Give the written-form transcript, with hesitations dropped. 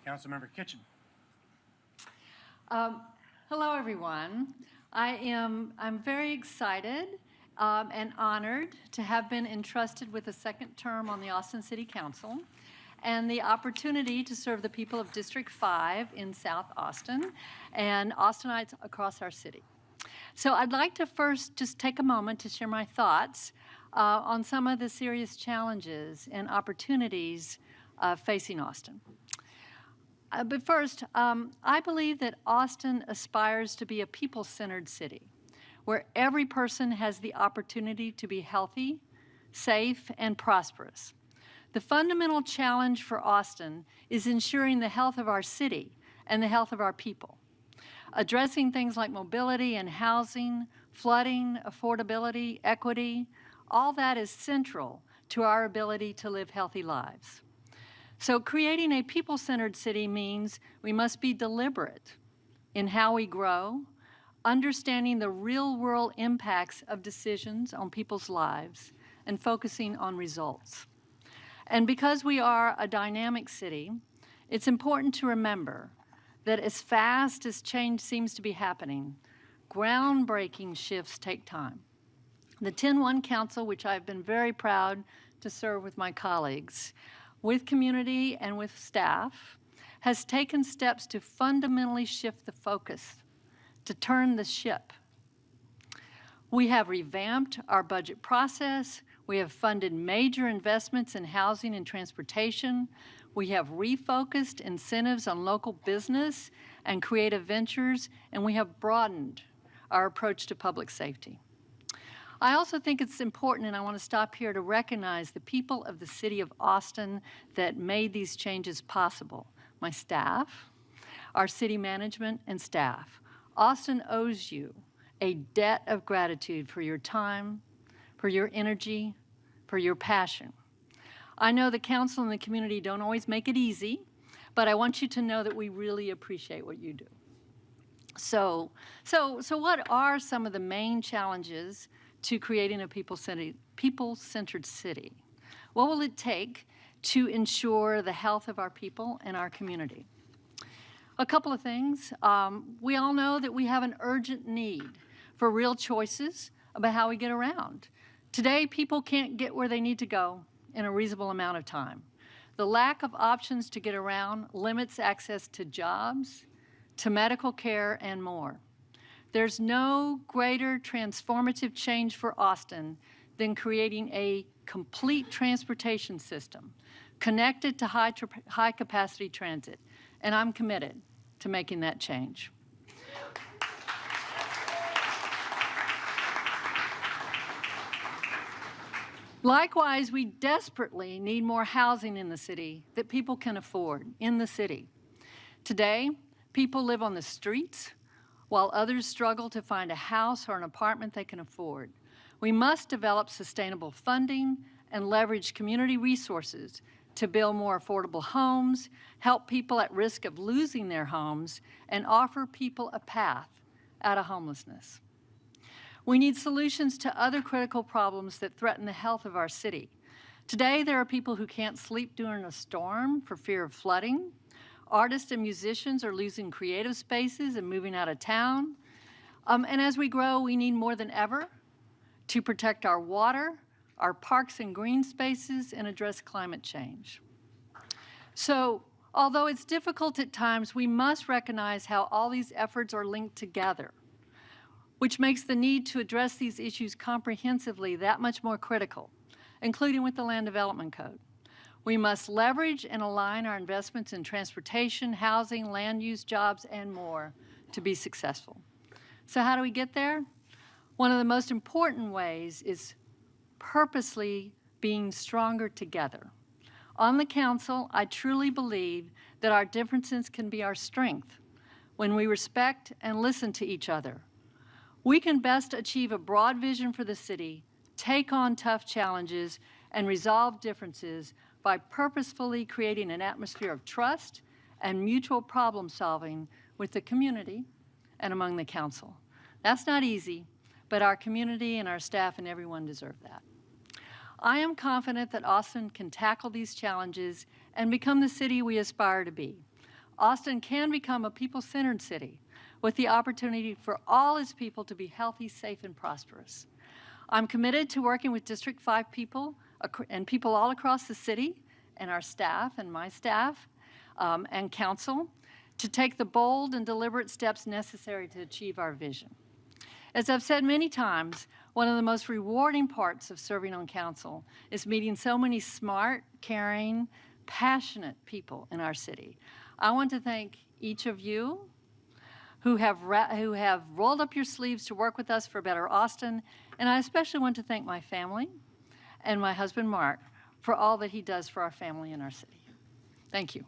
Councilmember Kitchen. Hello, everyone. I'm very excited and honored to have been entrusted with a second term on the Austin City Council and the opportunity to serve the people of District 5 in South Austin and Austinites across our city. So I'd like to first just take a moment to share my thoughts on some of the serious challenges and opportunities facing Austin. But first, I believe that Austin aspires to be a people-centered city where every person has the opportunity to be healthy, safe, and prosperous. The fundamental challenge for Austin is ensuring the health of our city and the health of our people. Addressing things like mobility and housing, flooding, affordability, equity, all that is central to our ability to live healthy lives. So creating a people-centered city means we must be deliberate in how we grow, understanding the real-world impacts of decisions on people's lives, and focusing on results. And because we are a dynamic city, it's important to remember that as fast as change seems to be happening, groundbreaking shifts take time. The 10-1 Council, which I've been very proud to serve with my colleagues, with community and with staff, has taken steps to fundamentally shift the focus, to turn the ship. We have revamped our budget process. We have funded major investments in housing and transportation. We have refocused incentives on local business and creative ventures, and we have broadened our approach to public safety. I also think it's important, and I want to stop here to recognize the people of the city of Austin that made these changes possible. My staff, our city management and staff. Austin owes you a debt of gratitude for your time, for your energy, for your passion. I know the council and the community don't always make it easy, but I want you to know that we really appreciate what you do. So what are some of the main challenges to creating a people-centered city? What will it take to ensure the health of our people and our community? A couple of things. We all know that we have an urgent need for real choices about how we get around. Today, people can't get where they need to go in a reasonable amount of time. The lack of options to get around limits access to jobs, to medical care, and more. There's no greater transformative change for Austin than creating a complete transportation system connected to high-capacity transit, and I'm committed to making that change. Likewise, we desperately need more housing in the city that people can afford in the city. Today, people live on the streets, while others struggle to find a house or an apartment they can afford. We must develop sustainable funding and leverage community resources to build more affordable homes, help people at risk of losing their homes, and offer people a path out of homelessness. We need solutions to other critical problems that threaten the health of our city. Today, there are people who can't sleep during a storm for fear of flooding. Artists and musicians are losing creative spaces and moving out of town. And as we grow, we need more than ever to protect our water, our parks and green spaces, and address climate change. So, although it's difficult at times, we must recognize how all these efforts are linked together, which makes the need to address these issues comprehensively that much more critical, including with the Land Development Code. We must leverage and align our investments in transportation, housing, land use, jobs, and more to be successful. So how do we get there? One of the most important ways is purposely being stronger together. On the council, I truly believe that our differences can be our strength when we respect and listen to each other. We can best achieve a broad vision for the city, take on tough challenges, and resolve differences by purposefully creating an atmosphere of trust and mutual problem solving with the community and among the council. That's not easy, but our community and our staff and everyone deserve that. I am confident that Austin can tackle these challenges and become the city we aspire to be. Austin can become a people-centered city with the opportunity for all its people to be healthy, safe, and prosperous. I'm committed to working with District 5 people and people all across the city and our staff and my staff and council to take the bold and deliberate steps necessary to achieve our vision. As I've said many times, one of the most rewarding parts of serving on council is meeting so many smart, caring, passionate people in our city. I want to thank each of you who have rolled up your sleeves to work with us for a better Austin, and I especially want to thank my family and my husband, Mark, for all that he does for our family and our city. Thank you.